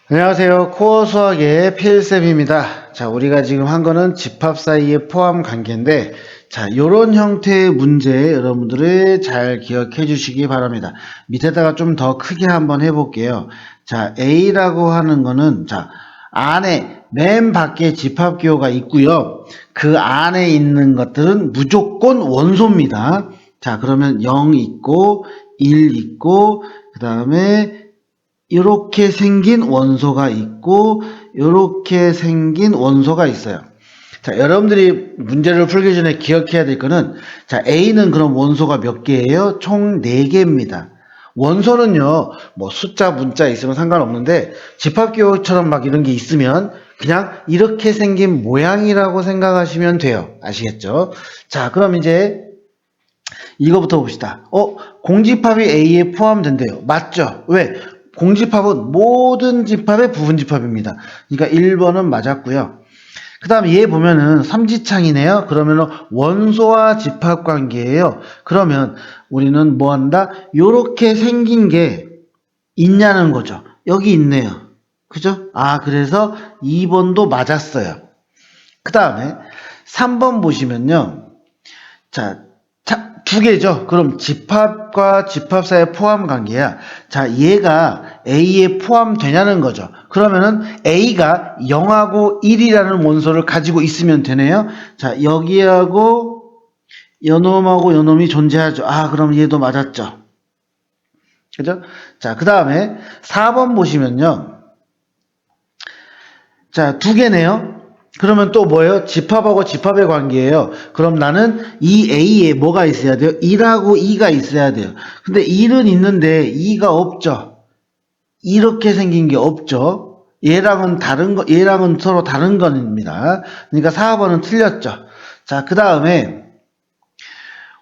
안녕하세요. 코어 수학의 필쌤입니다. 자, 우리가 지금 한 거는 집합 사이의 포함 관계인데, 자, 요런 형태의 문제 여러분들이 잘 기억해 주시기 바랍니다. 밑에다가 좀 더 크게 한번 해볼게요. 자, A라고 하는 거는, 자, 안에, 맨 밖에 집합 기호가 있고요. 그 안에 있는 것들은 무조건 원소입니다. 자, 그러면 0 있고, 1 있고, 그 다음에 이렇게 생긴 원소가 있고 이렇게 생긴 원소가 있어요. 자, 여러분들이 문제를 풀기 전에 기억해야 될 거는, 자, A는 그럼 원소가 몇 개예요? 총 4개입니다. 원소는요, 뭐 숫자, 문자 있으면 상관없는데 집합기호처럼 막 이런 게 있으면 그냥 이렇게 생긴 모양이라고 생각하시면 돼요. 아시겠죠? 자, 그럼 이제 이거부터 봅시다. 공집합이 A에 포함된대요. 맞죠? 왜? 공집합은 모든 집합의 부분집합입니다. 그러니까 1번은 맞았고요. 그 다음에 얘 보면은 삼지창이네요. 그러면은 원소와 집합 관계예요. 그러면 우리는 뭐 한다? 요렇게 생긴 게 있냐는 거죠. 여기 있네요. 그죠? 그래서 2번도 맞았어요. 그 다음에 3번 보시면요. 자, 두 개죠. 그럼 집합과 집합 사이의 포함 관계야. 자, 얘가 A에 포함되냐는 거죠. 그러면은 A가 0하고 1이라는 원소를 가지고 있으면 되네요. 자, 여기하고 요놈하고 요놈이 존재하죠. 그럼 얘도 맞았죠. 그죠? 자, 그 다음에 4번 보시면요. 자, 두 개네요. 그러면 또 뭐예요? 집합하고 집합의 관계예요. 그럼 나는 이 A에 뭐가 있어야 돼요? 1하고 2가 있어야 돼요. 근데 1은 있는데 2가 없죠. 이렇게 생긴 게 없죠. 얘랑은 얘랑은 서로 다른 겁니다. 그러니까 4번은 틀렸죠. 자, 그 다음에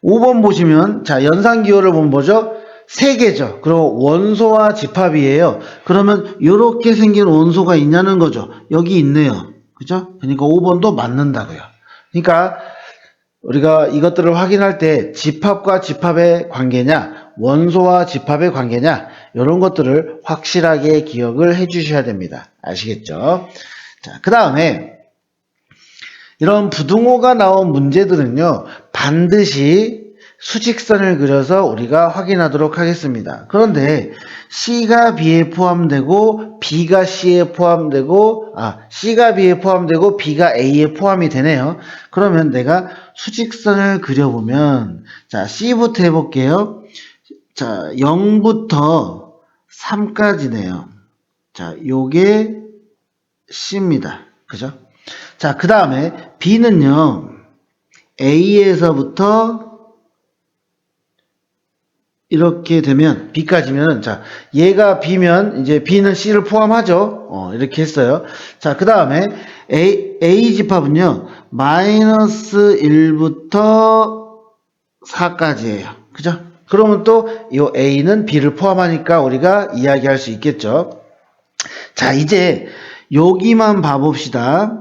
5번 보시면, 자, 연산기호를 보면 뭐죠? 3개죠. 그리고 원소와 집합이에요. 그러면 이렇게 생긴 원소가 있냐는 거죠. 여기 있네요. 그죠? 그러니까 5번도 맞는다고요. 그러니까 우리가 이것들을 확인할 때 집합과 집합의 관계냐, 원소와 집합의 관계냐, 이런 것들을 확실하게 기억을 해 주셔야 됩니다. 아시겠죠? 자, 그 다음에 이런 부등호가 나온 문제들은요, 반드시 수직선을 그려서 우리가 확인하도록 하겠습니다. 그런데 C가 B에 포함되고 B가 C에 포함되고 C가 B에 포함되고 B가 A에 포함이 되네요. 그러면 내가 수직선을 그려보면, 자, C부터 해볼게요. 자, 0부터 3까지네요. 자, 요게 C입니다. 그죠? 자, 그 다음에 B는요, A에서부터 이렇게 되면 B까지면, 자, 얘가 B면 이제 B는 C를 포함하죠. 이렇게 했어요. 자, 그 다음에 A 집합은요, 마이너스 1부터 4까지예요. 그죠? 그러면 또 이 A는 B를 포함하니까 우리가 이야기할 수 있겠죠. 자, 이제 여기만 봐봅시다.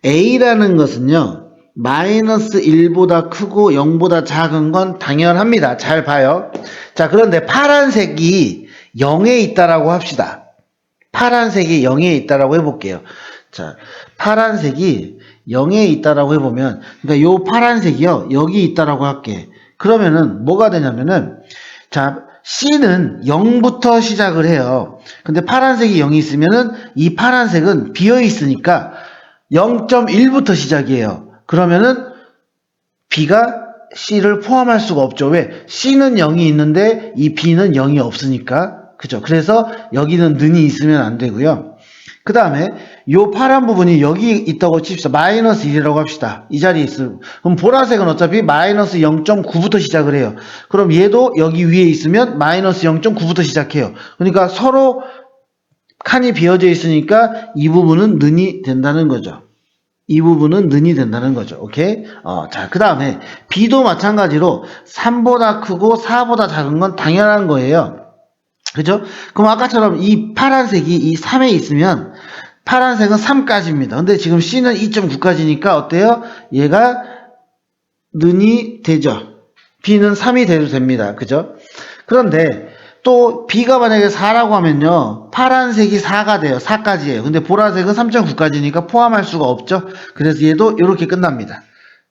A라는 것은요, 마이너스 1보다 크고 0보다 작은 건 당연합니다. 잘 봐요. 자, 그런데 파란색이 0에 있다라고 합시다. 파란색이 0에 있다라고 해볼게요. 자, 파란색이 0에 있다라고 해보면, 그러니까 요 파란색이요, 여기 있다라고 할게. 그러면은 뭐가 되냐면은, 자, C는 0부터 시작을 해요. 근데 파란색이 0이 있으면은 이 파란색은 비어 있으니까 0.1부터 시작이에요. 그러면은 B가 C를 포함할 수가 없죠. 왜? C는 0이 있는데 이 B는 0이 없으니까. 그죠? 그래서 여기는 는이 있으면 안 되고요. 그 다음에 요 파란 부분이 여기 있다고 칩시다. 마이너스 1이라고 합시다. 이 자리에 있으면. 그럼 보라색은 어차피 마이너스 0.9부터 시작을 해요. 그럼 얘도 여기 위에 있으면 마이너스 0.9부터 시작해요. 그러니까 서로 칸이 비어져 있으니까 이 부분은 는이 된다는 거죠. 이 부분은 는이 된다는 거죠. 오케이? 자, 그 다음에 B도 마찬가지로 3보다 크고 4보다 작은 건 당연한 거예요. 그죠? 그럼 아까처럼 이 파란색이 이 3에 있으면 파란색은 3까지입니다. 근데 지금 C는 2.9까지니까 어때요? 얘가 는이 되죠. B는 3이 돼도 됩니다. 그죠? 그런데 또 B가 만약에 4라고 하면요. 파란색이 4가 돼요. 4까지예요. 근데 보라색은 3.9까지니까 포함할 수가 없죠. 그래서 얘도 이렇게 끝납니다.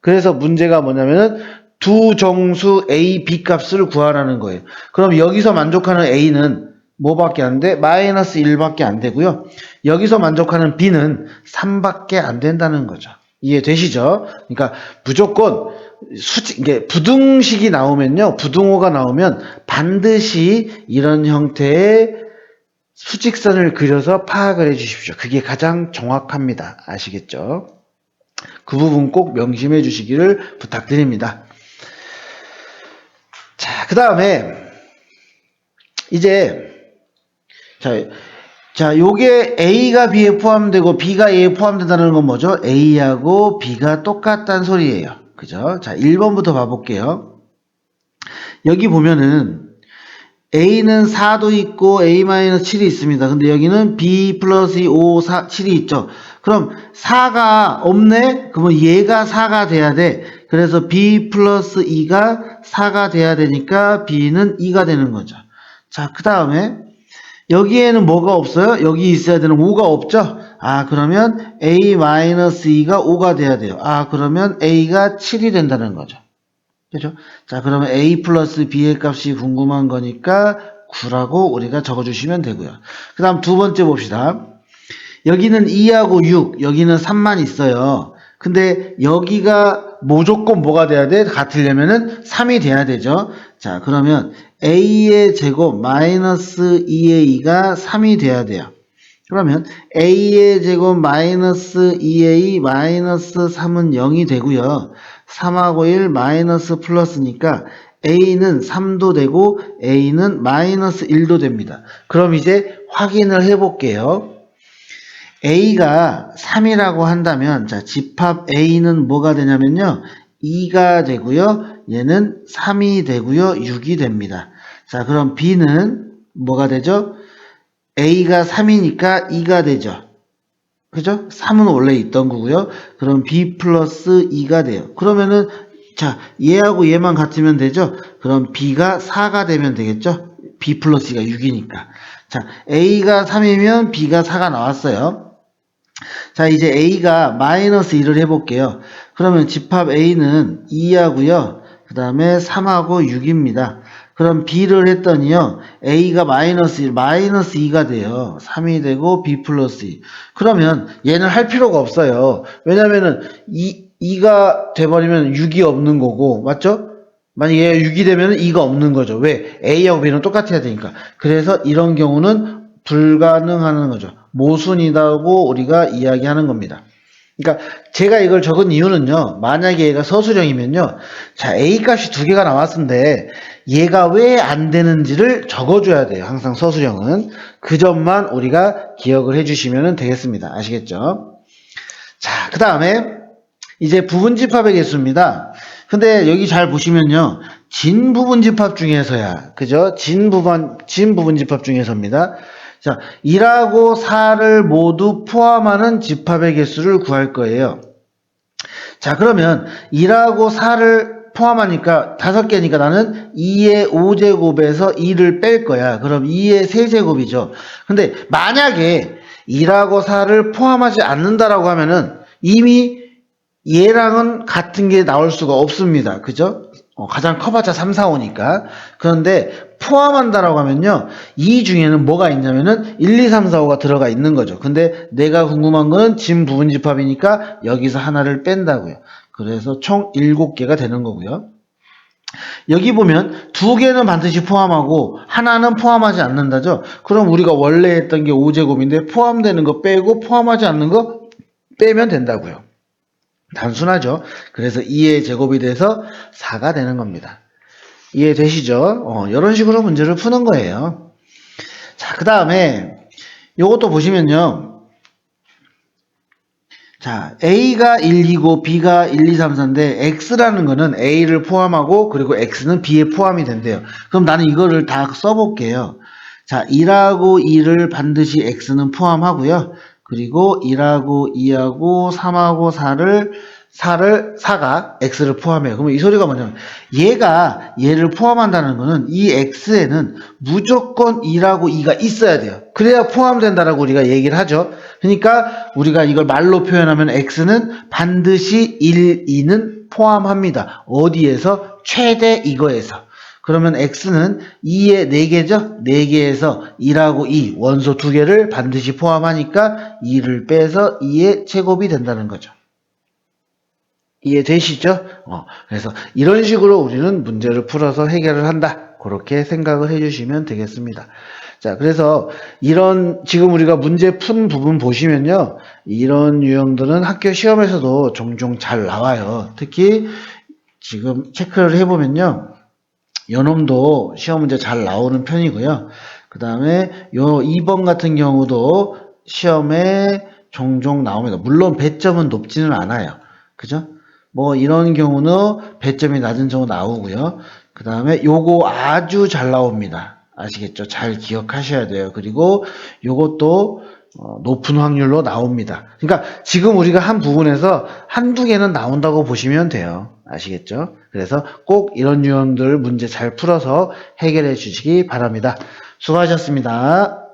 그래서 문제가 뭐냐면은 두 정수 A, B 값을 구하라는 거예요. 그럼 여기서 만족하는 A는 뭐밖에 안 돼? 마이너스 1밖에 안 되고요. 여기서 만족하는 B는 3밖에 안 된다는 거죠. 이해되시죠? 그러니까 무조건 이게 부등식이 나오면요. 부등호가 나오면 반드시 이런 형태의 수직선을 그려서 파악을 해 주십시오. 그게 가장 정확합니다. 아시겠죠? 그 부분 꼭 명심해 주시기를 부탁드립니다. 자, 그 다음에 이제 자, 요게 A가 B에 포함되고 B가 A에 포함된다는 건 뭐죠? A하고 B가 똑같다는 소리예요. 그죠? 자, 1번부터 봐볼게요. 여기 보면은 A는 4도 있고 A-7이 있습니다. 근데 여기는 B 플러스 5, 4, 7이 있죠. 그럼 4가 없네? 그러면 얘가 4가 돼야 돼. 그래서 B 플러스 2가 4가 돼야 되니까 B는 2가 되는 거죠. 자, 그 다음에 여기에는 뭐가 없어요? 여기 있어야 되는 5가 없죠? 아, 그러면 A-2가 5가 돼야 돼요. 아, 그러면 A가 7이 된다는 거죠. 그죠? 자, 그러면 A 플러스 B의 값이 궁금한 거니까 9라고 우리가 적어주시면 되고요. 그 다음 두 번째 봅시다. 여기는 2하고 6, 여기는 3만 있어요. 근데 여기가 무조건 뭐가 돼야 돼? 같으려면은 3이 돼야 되죠. 자, 그러면 A의 제곱 마이너스 2의 2가 3이 돼야 돼요. 그러면 A의 제곱 마이너스 2의 2 마이너스 3은 0이 되고요. 3하고 1 마이너스 플러스니까 A는 3도 되고 A는 마이너스 1도 됩니다. 그럼 이제 확인을 해볼게요. A가 3이라고 한다면 자, 집합 A는 뭐가 되냐면요. 2가 되고요. 얘는 3이 되고요. 6이 됩니다. 자, 그럼 B는 뭐가 되죠? A가 3이니까 2가 되죠. 그죠? 3은 원래 있던 거고요. 그럼 B 플러스 2가 돼요. 그러면은 자, 얘하고 얘만 같으면 되죠? 그럼 B가 4가 되면 되겠죠? B 플러스 2가 6이니까. 자, A가 3이면 B가 4가 나왔어요. 자, 이제 A가 마이너스 1을 해볼게요. 그러면 집합 A는 2하고요. 그 다음에 3하고 6입니다. 그럼 B를 했더니요. A가 마이너스 1, 마이너스 2가 돼요. 3이 되고 B 플러스 2. 그러면 얘는 할 필요가 없어요. 왜냐면은 2가 돼버리면 6이 없는 거고, 맞죠? 만약에 얘가 6이 되면 2가 없는 거죠. 왜? A하고 B는 똑같아야 되니까. 그래서 이런 경우는 불가능하는 거죠. 모순이라고 우리가 이야기하는 겁니다. 그러니까 제가 이걸 적은 이유는요. 만약에 얘가 서술형이면요. 자, A 값이 두 개가 나왔는데 얘가 왜 안 되는지를 적어줘야 돼요. 항상 서술형은. 그 점만 우리가 기억을 해주시면 되겠습니다. 아시겠죠? 자, 그 다음에 이제 부분집합의 개수입니다. 근데 여기 잘 보시면요. 진부분집합 중에서야. 그죠? 진부분집합 중에서입니다. 자, 1하고 4를 모두 포함하는 집합의 개수를 구할 거예요. 자, 그러면 1하고 4를 포함하니까 5개니까 나는 2의 5제곱에서 2를 뺄 거야. 그럼 2의 세제곱이죠. 근데 만약에 1하고 4를 포함하지 않는다라고 하면은 이미 얘랑은 같은 게 나올 수가 없습니다. 그죠? 가장 커봤자 3, 4, 5니까. 그런데 포함한다라고 하면요. 이 중에는 뭐가 있냐면은 1, 2, 3, 4, 5가 들어가 있는 거죠. 근데 내가 궁금한 거는 진부분집합이니까 여기서 하나를 뺀다고요. 그래서 총 7개가 되는 거고요. 여기 보면 2개는 반드시 포함하고 하나는 포함하지 않는다죠. 그럼 우리가 원래 했던 게 5제곱인데 포함되는 거 빼고 포함하지 않는 거 빼면 된다고요. 단순하죠. 그래서 2의 제곱이 돼서 4가 되는 겁니다. 이해되시죠? 이런 식으로 문제를 푸는 거예요. 자, 그 다음에 요것도 보시면요. 자, A가 1, 2고 B가 1, 2, 3, 4인데 X라는 거는 A를 포함하고 그리고 X는 B에 포함이 된대요. 그럼 나는 이거를 다 써볼게요. 자, 1하고 2를 반드시 X는 포함하고요. 그리고 1하고 2하고 3하고 4를 4가 x를 포함해요. 그러면 이 소리가 뭐냐면 얘가 얘를 포함한다는 거는 이 x에는 무조건 2라고 2가 있어야 돼요. 그래야 포함된다라고 우리가 얘기를 하죠. 그러니까 우리가 이걸 말로 표현하면 x는 반드시 1, 2는 포함합니다. 어디에서? 최대 이거에서. 그러면 x는 2의 4개죠? 4개에서 2하고 2, 원소 2개를 반드시 포함하니까 2를 빼서 2의 제곱이 된다는 거죠. 이해되시죠? 그래서 이런 식으로 우리는 문제를 풀어서 해결을 한다. 그렇게 생각을 해주시면 되겠습니다. 자, 그래서 지금 우리가 문제 푼 부분 보시면요. 이런 유형들은 학교 시험에서도 종종 잘 나와요. 특히 지금 체크를 해보면요. 요놈도 시험 문제 잘 나오는 편이고요. 그 다음에 요 2번 같은 경우도 시험에 종종 나옵니다. 물론 배점은 높지는 않아요. 그죠? 뭐 이런 경우는 배점이 낮은 경우 나오고요. 그 다음에 요거 아주 잘 나옵니다. 아시겠죠? 잘 기억하셔야 돼요. 그리고 요것도 높은 확률로 나옵니다. 그러니까 지금 우리가 한 부분에서 한두 개는 나온다고 보시면 돼요. 아시겠죠? 그래서 꼭 이런 유형들 문제 잘 풀어서 해결해 주시기 바랍니다. 수고하셨습니다.